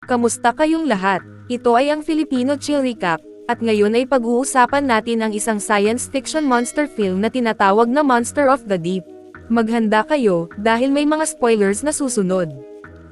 Kamusta kayong lahat? Ito ay ang Filipino Chill Recap, at ngayon ay pag-uusapan natin ang isang science fiction monster film na tinatawag na Monster of the Deep. Maghanda kayo, dahil may mga spoilers na susunod.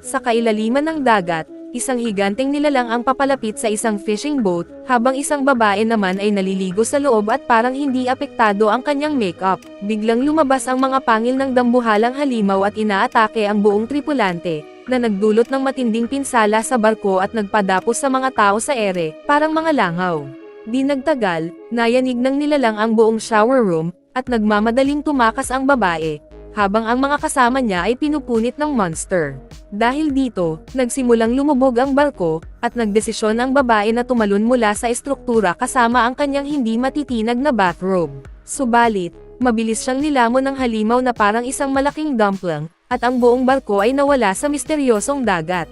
Sa kailaliman ng dagat, isang higanteng nilalang ang papalapit sa isang fishing boat, habang isang babae naman ay naliligo sa loob at parang hindi apektado ang kanyang makeup. Biglang lumabas ang mga pangil ng dambuhalang halimaw at inaatake ang buong tripulante, na nagdulot ng matinding pinsala sa barko at nagpadapos sa mga tao sa ere, parang mga langaw. Di nagtagal, nayanig ng nilalang ang buong shower room, at nagmamadaling tumakas ang babae, habang ang mga kasama niya ay pinupunit ng monster. Dahil dito, nagsimulang lumubog ang barko, at nagdesisyon ang babae na tumalon mula sa estruktura kasama ang kanyang hindi matitinag na bathrobe. Subalit, mabilis siyang nilamon ng halimaw na parang isang malaking dumpling, at ang buong barko ay nawala sa misteryosong dagat.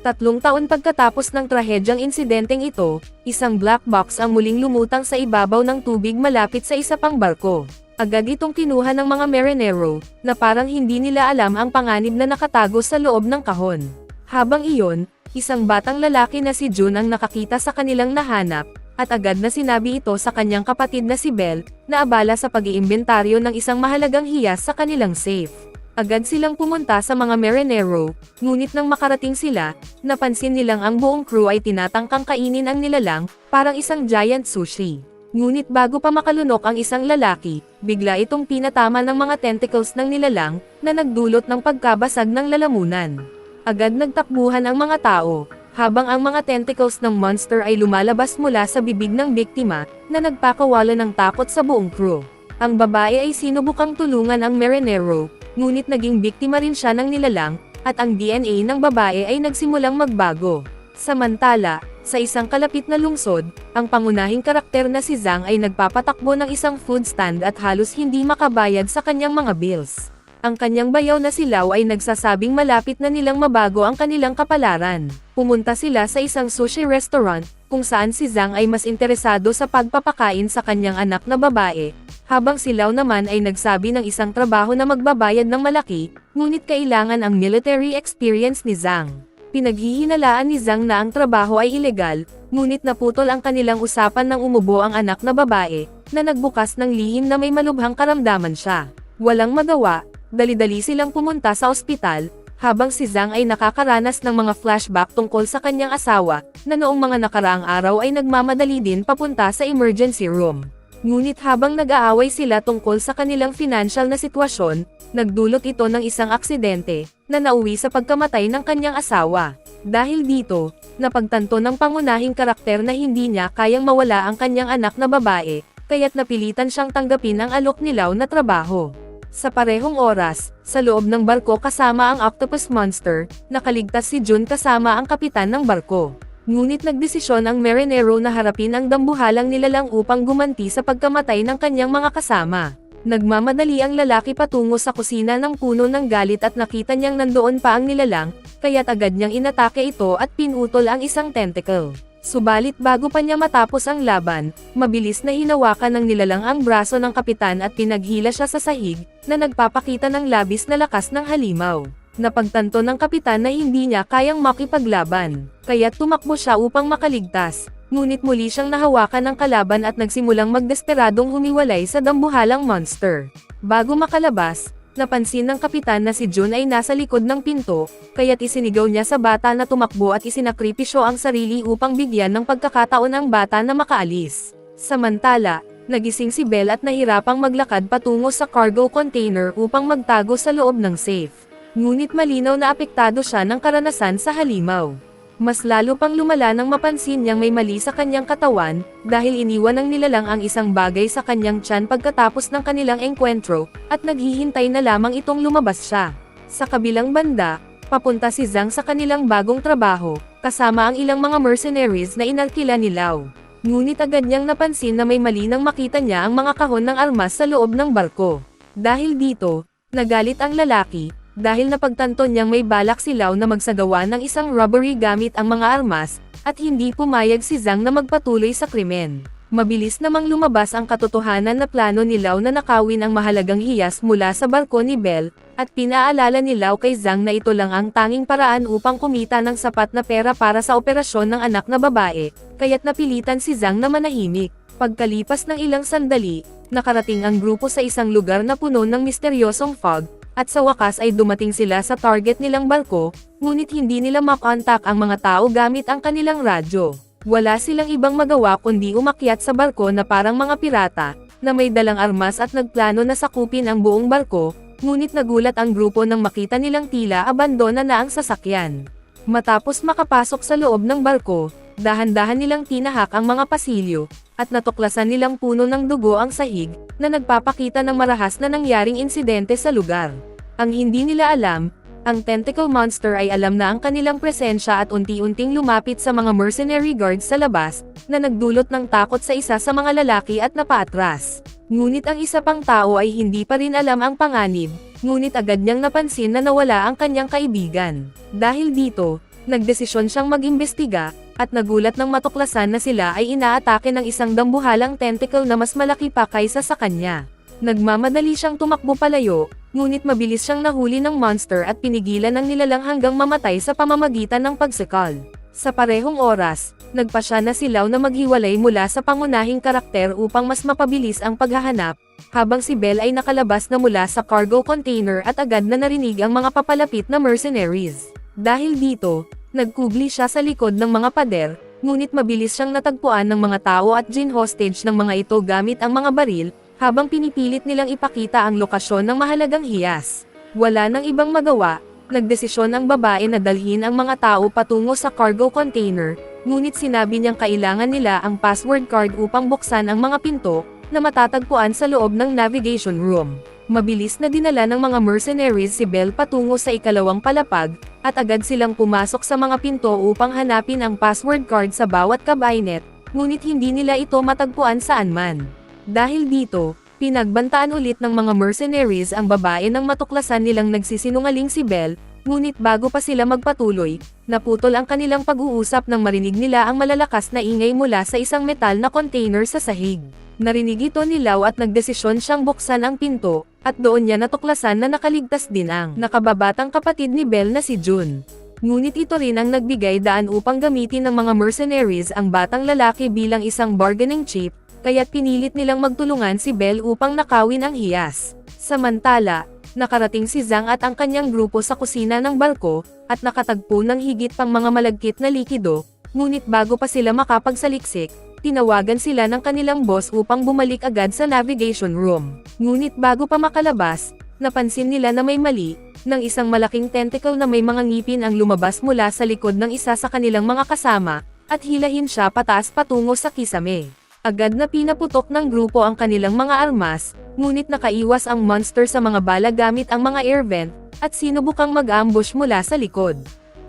3 taon pagkatapos ng trahedyang insidenteng ito, isang black box ang muling lumutang sa ibabaw ng tubig malapit sa isa pang barko. Agad itong kinuha ng mga marinero, na parang hindi nila alam ang panganib na nakatago sa loob ng kahon. Habang iyon, isang batang lalaki na si June ang nakakita sa kanilang nahanap, at agad na sinabi ito sa kanyang kapatid na si Belle, na abala sa pag-iimbentaryo ng isang mahalagang hiyas sa kanilang safe. Agad silang pumunta sa mga marinero, ngunit nang makarating sila, napansin nilang ang buong crew ay tinatangkang kainin ang nilalang, parang isang giant sushi. Ngunit bago pa makalunok ang isang lalaki, bigla itong pinatama ng mga tentacles ng nilalang, na nagdulot ng pagkabasag ng lalamunan. Agad nagtakbuhan ang mga tao, habang ang mga tentacles ng monster ay lumalabas mula sa bibig ng biktima, na nagpakawala ng takot sa buong crew. Ang babae ay sinubukang tulungan ang marinero, ngunit naging biktima rin siya ng nilalang, at ang DNA ng babae ay nagsimulang magbago. Samantala, sa isang kalapit na lungsod, ang pangunahing karakter na si Zhang ay nagpapatakbo ng isang food stand at halos hindi makabayad sa kanyang mga bills. Ang kanyang bayaw na si Lau ay nagsasabing malapit na nilang mabago ang kanilang kapalaran. Pumunta sila sa isang sushi restaurant, kung saan si Zhang ay mas interesado sa pagpapakain sa kanyang anak na babae, habang si Lau naman ay nagsabi ng isang trabaho na magbabayad ng malaki, ngunit kailangan ang military experience ni Zhang. Pinaghihinalaan ni Zhang na ang trabaho ay ilegal, ngunit naputol ang kanilang usapan nang umubo ang anak na babae, na nagbukas ng lihim na may malubhang karamdaman siya. Walang magawa, dali-dali silang pumunta sa ospital, habang si Zhang ay nakakaranas ng mga flashback tungkol sa kanyang asawa, na noong mga nakaraang araw ay nagmamadali din papunta sa emergency room. Ngunit habang nag-aaway sila tungkol sa kanilang financial na sitwasyon, nagdulot ito ng isang aksidente, na nauwi sa pagkamatay ng kanyang asawa. Dahil dito, napagtanto ng pangunahing karakter na hindi niya kayang mawala ang kanyang anak na babae, kaya't napilitan siyang tanggapin ang alok ni Lau na trabaho. Sa parehong oras, sa loob ng barko kasama ang octopus monster, nakaligtas si June kasama ang kapitan ng barko. Ngunit nagdesisyon ang marinero na harapin ang dambuhalang nilalang upang gumanti sa pagkamatay ng kanyang mga kasama. Nagmamadali ang lalaki patungo sa kusina ng puno ng galit at nakita niyang nandoon pa ang nilalang, kaya't agad niyang inatake ito at pinutol ang isang tentacle. Subalit bago pa niya matapos ang laban, mabilis na hinawakan ng nilalang ang braso ng kapitan at pinaghila siya sa sahig, na nagpapakita ng labis na lakas ng halimaw. Napagtanto ng kapitan na hindi niya kayang makipaglaban, kaya tumakbo siya upang makaligtas, ngunit muli siyang nahawakan ng kalaban at nagsimulang magdesperadong humiwalay sa dambuhalang monster. Bago makalabas, napansin ng kapitan na si June ay nasa likod ng pinto, kaya't isinigaw niya sa bata na tumakbo at isinakripisyo ang sarili upang bigyan ng pagkakataon ang bata na makaalis. Samantala, nagising si Belle at nahirapang maglakad patungo sa cargo container upang magtago sa loob ng safe. Ngunit malinaw na apektado siya ng karanasan sa halimaw. Mas lalo pang lumala nang mapansin niyang may mali sa kanyang katawan, dahil iniwan ng nilalang ang isang bagay sa kanyang tiyan pagkatapos ng kanilang engkwentro, at naghihintay na lamang itong lumabas siya. Sa kabilang banda, papunta si Zhang sa kanilang bagong trabaho, kasama ang ilang mga mercenaries na inalkila ni Lau. Ngunit agad niyang napansin na may mali nang makita niya ang mga kahon ng armas sa loob ng barko. Dahil dito, nagalit ang lalaki, dahil napagtanto niyang may balak si Lau na magsagawa ng isang robbery gamit ang mga armas, at hindi pumayag si Zhang na magpatuloy sa krimen. Mabilis namang lumabas ang katotohanan na plano ni Lau na nakawin ang mahalagang hiyas mula sa barko ni Belle, at pinaalala ni Lau kay Zhang na ito lang ang tanging paraan upang kumita ng sapat na pera para sa operasyon ng anak na babae, kaya't napilitan si Zhang na manahimik. Pagkalipas ng ilang sandali, nakarating ang grupo sa isang lugar na puno ng misteryosong fog, at sa wakas ay dumating sila sa target nilang barko, ngunit hindi nila makontak ang mga tao gamit ang kanilang radyo. Wala silang ibang magawa kundi umakyat sa barko na parang mga pirata, na may dalang armas at nagplano na sakupin ang buong barko, ngunit nagulat ang grupo nang makita nilang tila abandona na ang sasakyan. Matapos makapasok sa loob ng barko, dahan-dahan nilang tinahak ang mga pasilyo, at natuklasan nilang puno ng dugo ang sahig, na nagpapakita ng marahas na nangyaring insidente sa lugar. Ang hindi nila alam, ang tentacle monster ay alam na ang kanilang presensya at unti-unting lumapit sa mga mercenary guards sa labas, na nagdulot ng takot sa isa sa mga lalaki at napaatras. Ngunit ang isa pang tao ay hindi pa rin alam ang panganib, ngunit agad niyang napansin na nawala ang kanyang kaibigan. Dahil dito, nagdesisyon siyang mag-imbestiga, at nagulat nang matuklasan na sila ay inaatake ng isang dambuhalang tentacle na mas malaki pa kaysa sa kanya. Nagmamadali siyang tumakbo palayo, ngunit mabilis siyang nahuli ng monster at pinigilan ng nilalang hanggang mamatay sa pamamagitan ng pagsikal. Sa parehong oras, nagpasya na si Lau na maghiwalay mula sa pangunahing karakter upang mas mapabilis ang paghahanap, habang si Belle ay nakalabas na mula sa cargo container at agad na narinig ang mga papalapit na mercenaries. Dahil dito, nagkugli siya sa likod ng mga pader, ngunit mabilis siyang natagpuan ng mga tao at gin hostage ng mga ito gamit ang mga baril, habang pinipilit nilang ipakita ang lokasyon ng mahalagang hiyas. Wala nang ibang magawa, nagdesisyon ang babae na dalhin ang mga tao patungo sa cargo container, ngunit sinabi niyang kailangan nila ang password card upang buksan ang mga pinto, na matatagpuan sa loob ng navigation room. Mabilis na dinala ng mga mercenaries si Belle patungo sa ikalawang palapag, at agad silang pumasok sa mga pinto upang hanapin ang password card sa bawat cabinet, ngunit hindi nila ito matagpuan saan man. Dahil dito, pinagbantaan ulit ng mga mercenaries ang babae nang matuklasan nilang nagsisinungaling si Belle, ngunit bago pa sila magpatuloy, naputol ang kanilang pag-uusap nang marinig nila ang malalakas na ingay mula sa isang metal na container sa sahig. Narinig ito ni Lau at nagdesisyon siyang buksan ang pinto, at doon niya natuklasan na nakaligtas din ang nakababatang kapatid ni Belle na si June. Ngunit ito rin ang nagbigay daan upang gamitin ng mga mercenaries ang batang lalaki bilang isang bargaining chip, kaya't pinilit nilang magtulungan si Belle upang nakawin ang hiyas. Samantala, nakarating si Zhang at ang kanyang grupo sa kusina ng barko, at nakatagpo ng higit pang mga malagkit na likido, ngunit bago pa sila makapagsaliksik, tinawagan sila ng kanilang boss upang bumalik agad sa navigation room. Ngunit bago pa makalabas, napansin nila na may mali, ng isang malaking tentacle na may mga ngipin ang lumabas mula sa likod ng isa sa kanilang mga kasama, at hilahin siya pataas patungo sa kisame. Agad na pinaputok ng grupo ang kanilang mga armas, ngunit nakaiwas ang monster sa mga bala gamit ang mga air vent, at sinubukang mag-ambush mula sa likod.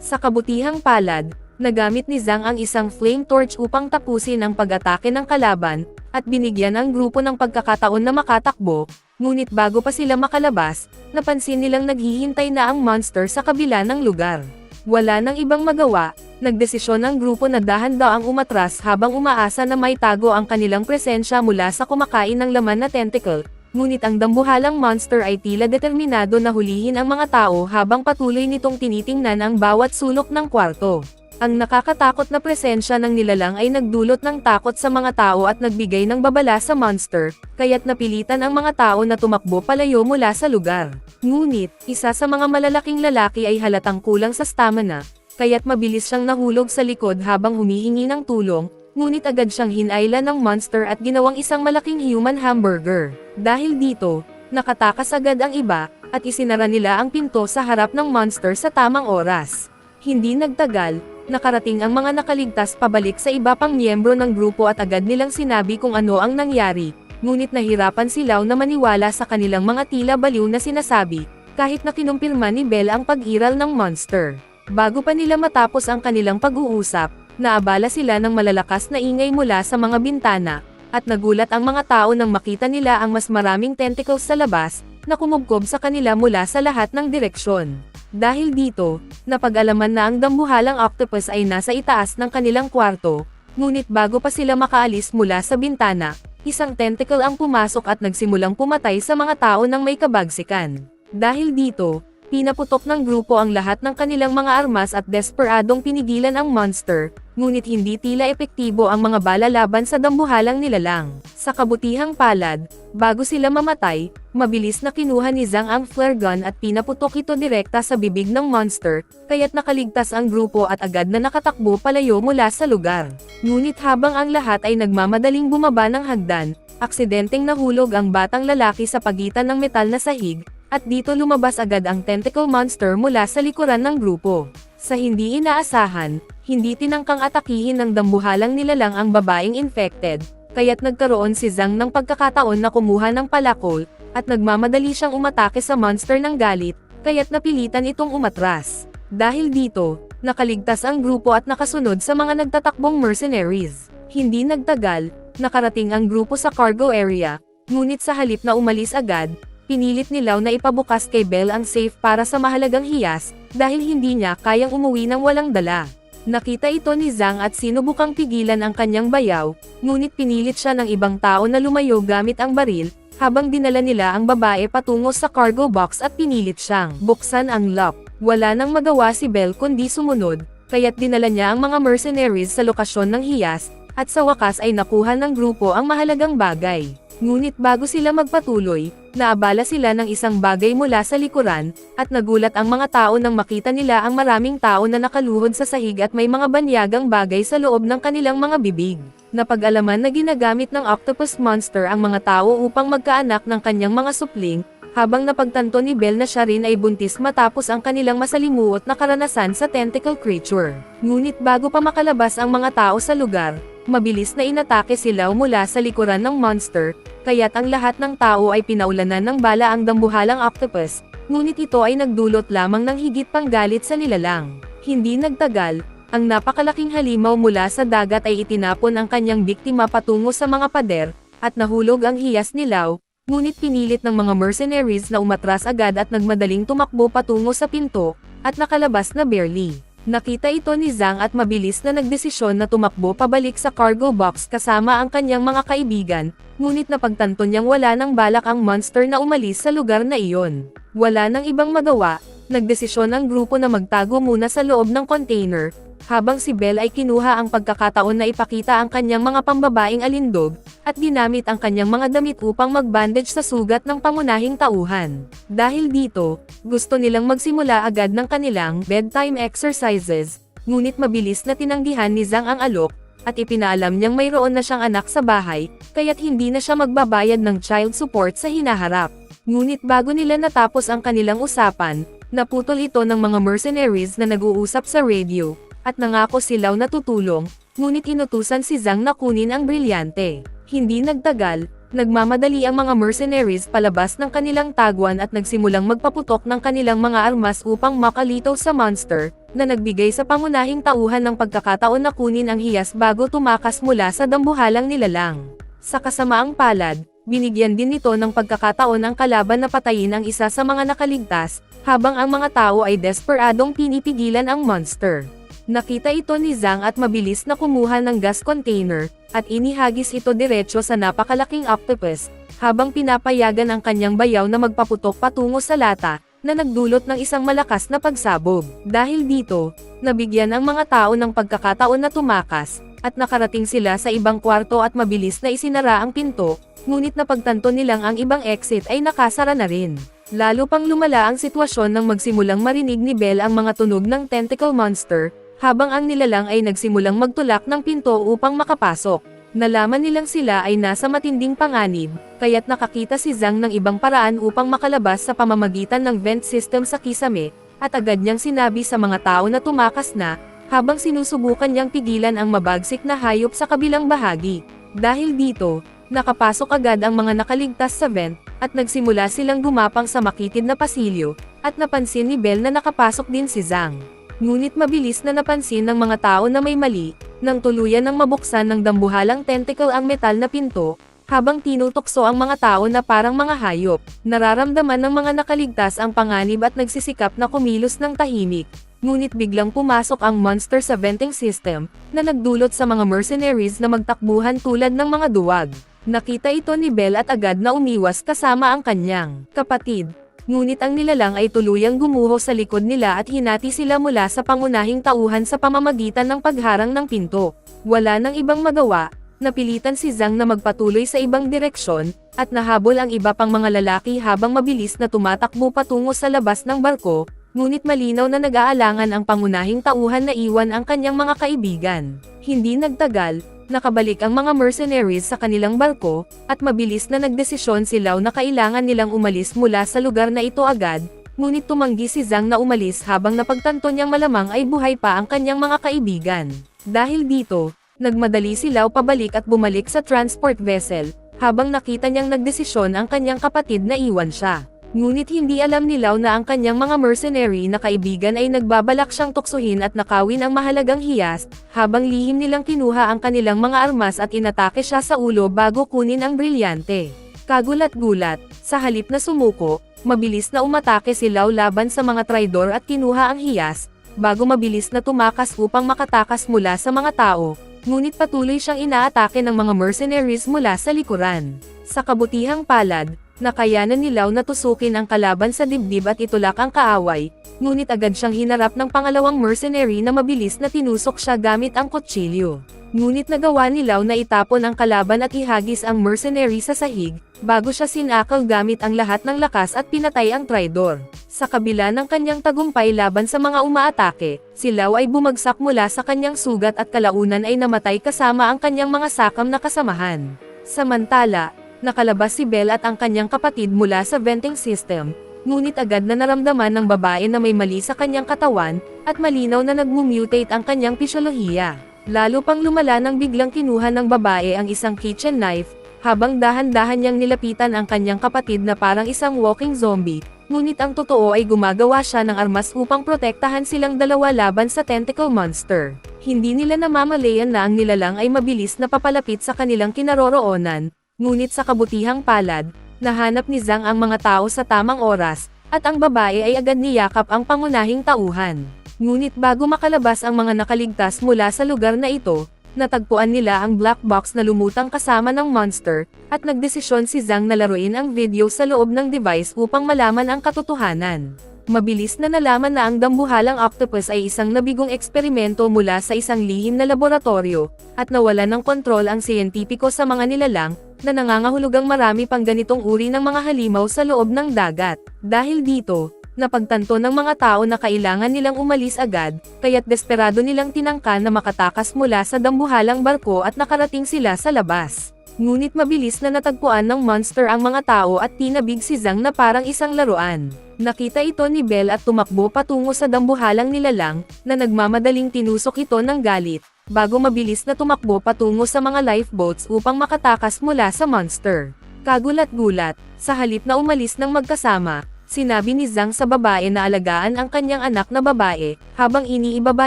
Sa kabutihang palad, nagamit ni Zhang ang isang flame torch upang tapusin ang pag-atake ng kalaban, at binigyan ang grupo ng pagkakataon na makatakbo, ngunit bago pa sila makalabas, napansin nilang naghihintay na ang monster sa kabila ng lugar. Wala nang ibang magawa, nagdesisyon ang grupo na dahan-daang umatras habang umaasa na may tago ang kanilang presensya mula sa kumakain ng laman na tentacle, ngunit ang dambuhalang monster ay tila determinado na hulihin ang mga tao habang patuloy nitong tinitingnan ang bawat sulok ng kwarto. Ang nakakatakot na presensya ng nilalang ay nagdulot ng takot sa mga tao at nagbigay ng babala sa monster, kaya't napilitan ang mga tao na tumakbo palayo mula sa lugar. Ngunit, isa sa mga malalaking lalaki ay halatang kulang sa stamina, kaya't mabilis siyang nahulog sa likod habang humihingi ng tulong, ngunit agad siyang hinailan ng monster at ginawang isang malaking human hamburger. Dahil dito, nakatakas agad ang iba, at isinara nila ang pinto sa harap ng monster sa tamang oras. Hindi nagtagal, nakarating ang mga nakaligtas pabalik sa iba pang miyembro ng grupo at agad nilang sinabi kung ano ang nangyari, ngunit nahirapan si Lau na maniwala sa kanilang mga tila baliw na sinasabi, kahit na kinumpirma ni Belle ang pag-iral ng monster. Bago pa nila matapos ang kanilang pag-uusap, naabala sila ng malalakas na ingay mula sa mga bintana, at nagulat ang mga tao nang makita nila ang mas maraming tentacles sa labas, na kumubkob sa kanila mula sa lahat ng direksyon. Dahil dito, napag-alaman na ang dambuhalang octopus ay nasa itaas ng kanilang kwarto, Ngunit bago pa sila makaalis mula sa bintana, isang tentacle ang pumasok at nagsimulang pumatay sa mga tao ng may kabagsikan. Dahil dito, pinaputok ng grupo ang lahat ng kanilang mga armas at desperadong pinigilan ang monster, ngunit hindi tila epektibo ang mga bala laban sa dambuhalang nilalang. Sa kabutihang palad, bago sila mamatay, mabilis na kinuha ni Zhang ang flare gun at pinaputok ito direkta sa bibig ng monster, kaya't nakaligtas ang grupo at agad na nakatakbo palayo mula sa lugar. Ngunit habang ang lahat ay nagmamadaling bumaba ng hagdan, aksidenteng nahulog ang batang lalaki sa pagitan ng metal na sahig, at dito lumabas agad ang tentacle monster mula sa likuran ng grupo. Sa hindi inaasahan, hindi tinangkang atakihin ng dambuhalang nilalang ang babaeng infected, kaya't nagkaroon si Zhang ng pagkakataon na kumuha ng palakol, at nagmamadali siyang umatake sa monster ng galit, kaya't napilitan itong umatras. Dahil dito, nakaligtas ang grupo at nakasunod sa mga nagtatakbong mercenaries. Hindi nagtagal, nakarating ang grupo sa cargo area, ngunit sa halip na umalis agad, pinilit ni Lau na ipabukas kay Belle ang safe para sa mahalagang hiyas, dahil hindi niya kayang umuwi ng walang dala. Nakita ito ni Zhang at sinubukang pigilan ang kanyang bayaw, ngunit pinilit siya ng ibang tao na lumayo gamit ang baril, habang dinala nila ang babae patungo sa cargo box at pinilit siyang buksan ang lock. Wala nang magawa si Belle kundi sumunod, kaya't dinala niya ang mga mercenaries sa lokasyon ng hiyas, at sa wakas ay nakuha ng grupo ang mahalagang bagay. Ngunit bago sila magpatuloy, naabala sila ng isang bagay mula sa likuran, at nagulat ang mga tao nang makita nila ang maraming tao na nakaluhod sa sahig at may mga banyagang bagay sa loob ng kanilang mga bibig. Napag-alaman na ginagamit ng octopus monster ang mga tao upang magkaanak ng kanyang mga supling, habang napagtanto ni Belle na siya rin ay buntis matapos ang kanilang masalimuot na karanasan sa tentacle creature. Ngunit bago pa makalabas ang mga tao sa lugar, mabilis na inatake sila mula sa likuran ng monster, kaya't ang lahat ng tao ay pinaulanan ng bala ang dambuhalang octopus, ngunit ito ay nagdulot lamang ng higit pang galit sa nilalang. Hindi nagtagal, ang napakalaking halimaw mula sa dagat ay itinapon ang kanyang biktima patungo sa mga pader, at nahulog ang hiyas ni Lau, ngunit pinilit ng mga mercenaries na umatras agad at nagmadaling tumakbo patungo sa pinto, at nakalabas na barely. Nakita ito ni Zhang at mabilis na nagdesisyon na tumakbo pabalik sa cargo box kasama ang kanyang mga kaibigan, ngunit napagtanto niyang wala nang balak ang monster na umalis sa lugar na iyon. Wala nang ibang magawa, nagdesisyon ang grupo na magtago muna sa loob ng container, habang si Belle ay kinuha ang pagkakataon na ipakita ang kanyang mga pambabaing alindog, at ginamit ang kanyang mga damit upang mag-bandage sa sugat ng pangunahing tauhan. Dahil dito, gusto nilang magsimula agad ng kanilang bedtime exercises, ngunit mabilis na tinanggihan ni Zhang ang alok, at ipinaalam niyang mayroon na siyang anak sa bahay, kaya't hindi na siya magbabayad ng child support sa hinaharap. Ngunit bago nila natapos ang kanilang usapan, naputol ito ng mga mercenaries na nag-uusap sa radio, at nangako si Lau na tutulong, ngunit inutusan si Zhang na kunin ang brilyante. Hindi nagtagal, nagmamadali ang mga mercenaries palabas ng kanilang taguan at nagsimulang magpaputok ng kanilang mga armas upang makalitaw sa monster, na nagbigay sa pangunahing tauhan ng pagkakataon na kunin ang hiyas bago tumakas mula sa dambuhalang nilalang. Sa kasamaang palad, binigyan din nito ng pagkakataon ang kalaban na patayin ang isa sa mga nakaligtas, habang ang mga tao ay desperadong pinipigilan ang monster. Nakita ito ni Zhang at mabilis na kumuha ng gas container, at inihagis ito diretso sa napakalaking octopus, habang pinapayagan ang kanyang bayaw na magpaputok patungo sa lata, na nagdulot ng isang malakas na pagsabog. Dahil dito, nabigyan ang mga tao ng pagkakataon na tumakas, at nakarating sila sa ibang kwarto at mabilis na isinara ang pinto, ngunit napagtanto nilang ang ibang exit ay nakasara na rin. Lalo pang lumala ang sitwasyon nang magsimulang marinig ni Belle ang mga tunog ng tentacle monster, habang ang nilalang ay nagsimulang magtulak ng pinto upang makapasok. Nalaman nilang sila ay nasa matinding panganib, kaya't nakakita si Zhang ng ibang paraan upang makalabas sa pamamagitan ng vent system sa kisame, at agad niyang sinabi sa mga tao na tumakas na, habang sinusubukan niyang pigilan ang mabagsik na hayop sa kabilang bahagi. Dahil dito, nakapasok agad ang mga nakaligtas sa vent, at nagsimula silang gumapang sa makitid na pasilyo, at napansin ni Belle na nakapasok din si Zhang. Ngunit mabilis na napansin ng mga tao na may mali, nang tuluyan ng mabuksan ng dambuhalang tentacle ang metal na pinto, habang tinutokso ang mga tao na parang mga hayop. Nararamdaman ng mga nakaligtas ang panganib at nagsisikap na kumilos ng tahimik. ngunit biglang pumasok ang monster sa venting system, na nagdulot sa mga mercenaries na magtakbuhan tulad ng mga duwag. Nakita ito ni Belle at agad na umiwas kasama ang kanyang kapatid. Ngunit ang nilalang ay tuluyang gumuho sa likod nila at hinati sila mula sa pangunahing tauhan sa pamamagitan ng pagharang ng pinto. Wala nang ibang magawa, napilitan si Zhang na magpatuloy sa ibang direksyon, at nahabol ang iba pang mga lalaki habang mabilis na tumatakbo patungo sa labas ng barko, ngunit malinaw na nag-aalangan ang pangunahing tauhan na iwan ang kanyang mga kaibigan. Hindi nagtagal, nakabalik ang mga mercenaries sa kanilang barko, at mabilis na nagdesisyon sila na kailangan nilang umalis mula sa lugar na ito agad, ngunit tumanggi si Zhang na umalis habang napagtanto niyang malamang ay buhay pa ang kanyang mga kaibigan. Dahil dito, nagmadali silaw pabalik at bumalik sa transport vessel, habang nakita niyang nagdesisyon ang kanyang kapatid na iwan siya. Ngunit hindi alam nilaw na ang kanyang mga mercenary na kaibigan ay nagbabalak siyang tuksuhin at nakawin ang mahalagang hiyas, habang lihim nilang kinuha ang kanilang mga armas at inatake siya sa ulo bago kunin ang brilyante. Kagulat-gulat, sa halip na sumuko, mabilis na umatake silaw laban sa mga traidor at kinuha ang hiyas, bago mabilis na tumakas upang makatakas mula sa mga tao, ngunit patuloy siyang inaatake ng mga mercenaries mula sa likuran. Sa kabutihang palad, nakayanan nilaw na tusukin ang kalaban sa dibdib at itulak ang kaaway, ngunit agad siyang hinarap ng pangalawang mercenary na mabilis na tinusok siya gamit ang kutsilyo. Ngunit nagawa nilaw na itapon ang kalaban at ihagis ang mercenary sa sahig, bago siya sinakal gamit ang lahat ng lakas at pinatay ang traidor. Sa kabila ng kanyang tagumpay laban sa mga umaatake, si Lau ay bumagsak mula sa kanyang sugat at kalaunan ay namatay kasama ang kanyang mga sakam na kasamahan. Samantala, nakalabas si Belle at ang kanyang kapatid mula sa venting system, ngunit agad na naramdaman ng babae na may mali sa kanyang katawan, at malinaw na nagmumutate ang kanyang pisyolohiya. Lalo pang lumala nang biglang kinuha ng babae ang isang kitchen knife, habang dahan-dahan niyang nilapitan ang kanyang kapatid na parang isang walking zombie, ngunit ang totoo ay gumagawa siya ng armas upang protektahan silang dalawa laban sa tentacle monster. Hindi nila namamalayan na ang nilalang ay mabilis na papalapit sa kanilang kinaroroonan, ngunit sa kabutihang palad, nahanap ni Zhang ang mga tao sa tamang oras, at ang babae ay agad niyakap ang pangunahing tauhan. Ngunit bago makalabas ang mga nakaligtas mula sa lugar na ito, natagpuan nila ang black box na lumutang kasama ng monster, at nagdesisyon si Zhang na laruin ang video sa loob ng device upang malaman ang katotohanan. Mabilis na nalaman na ang dambuhalang octopus ay isang nabigong eksperimento mula sa isang lihim na laboratorio, at nawala ng kontrol ang siyentipiko sa mga nilalang, na nangangahulugang marami pang ganitong uri ng mga halimaw sa loob ng dagat. Dahil dito, napagtanto ng mga tao na kailangan nilang umalis agad, kaya't desperado nilang tinangka na makatakas mula sa dambuhalang barko at nakarating sila sa labas. Ngunit mabilis na natagpuan ng monster ang mga tao at tinabig si Zhang na parang isang laruan. Nakita ito ni Belle at tumakbo patungo sa dambuhalang nilalang, na nagmamadaling tinusok ito ng galit, bago mabilis na tumakbo patungo sa mga lifeboats upang makatakas mula sa monster. Kagulat-gulat, sa halip na umalis ng magkasama, sinabi ni Zhang sa babae na alagaan ang kanyang anak na babae, habang iniibaba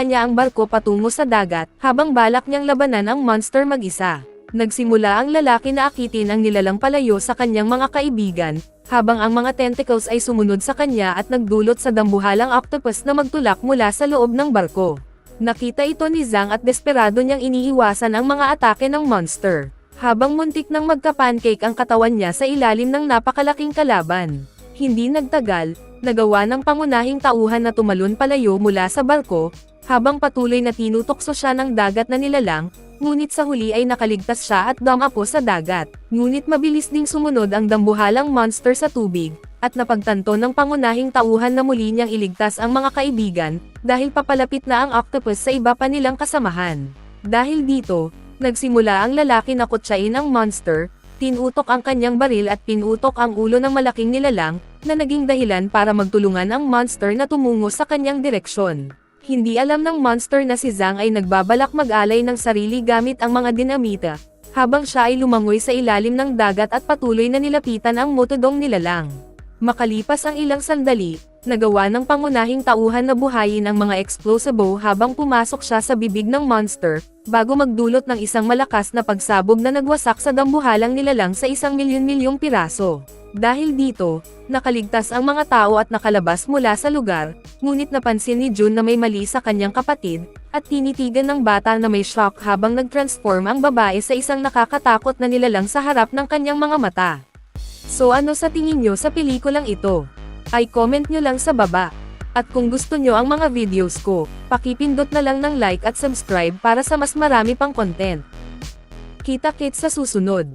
niya ang barko patungo sa dagat, habang balak niyang labanan ang monster mag-isa. Nagsimula ang lalaki na akitin ang nilalang palayo sa kanyang mga kaibigan, habang ang mga tentacles ay sumunod sa kanya at nagdulot sa dambuhalang octopus na magtulak mula sa loob ng barko. Nakita ito ni Zhang at desperado niyang iniiwasan ang mga atake ng monster, habang muntik nang magka-pancake ang katawan niya sa ilalim ng napakalaking kalaban. Hindi nagtagal, nagawa ng pangunahing tauhan na tumalon palayo mula sa barko, habang patuloy na tinutokso siya ng dagat na nilalang, ngunit sa huli ay nakaligtas siya at dumapo sa dagat. Ngunit mabilis ding sumunod ang dambuhalang monster sa tubig, at napagtanto ng pangunahing tauhan na muli niyang iligtas ang mga kaibigan, dahil papalapit na ang octopus sa iba pa nilang kasamahan. Dahil dito, nagsimula ang lalaki na kutsain ang monster, tinutok ang kanyang baril at pinutok ang ulo ng malaking nilalang, na naging dahilan para magtulungan ang monster na tumungo sa kanyang direksyon. Hindi alam ng monster na si Zhang ay nagbabalak mag-alay ng sarili gamit ang mga dinamita, habang siya ay lumangoy sa ilalim ng dagat at patuloy na nilapitan ang motodong nilalang. Makalipas ang ilang sandali, nagawa ng pangunahing tauhan na buhayin ang mga explosibo habang pumasok siya sa bibig ng monster, bago magdulot ng isang malakas na pagsabog na nagwasak sa dambuhalang nilalang sa 1,000,000 piraso. Dahil dito, nakaligtas ang mga tao at nakalabas mula sa lugar, ngunit napansin ni June na may mali sa kanyang kapatid, at tinitigan ng bata na may shock habang nag-transform ang babae sa isang nakakatakot na nilalang sa harap ng kanyang mga mata. So ano sa tingin nyo sa pelikulang ito? Ay comment nyo lang sa baba. At kung gusto nyo ang mga videos ko, pakipindot na lang ng like at subscribe para sa mas marami pang content. Kita-kits sa susunod.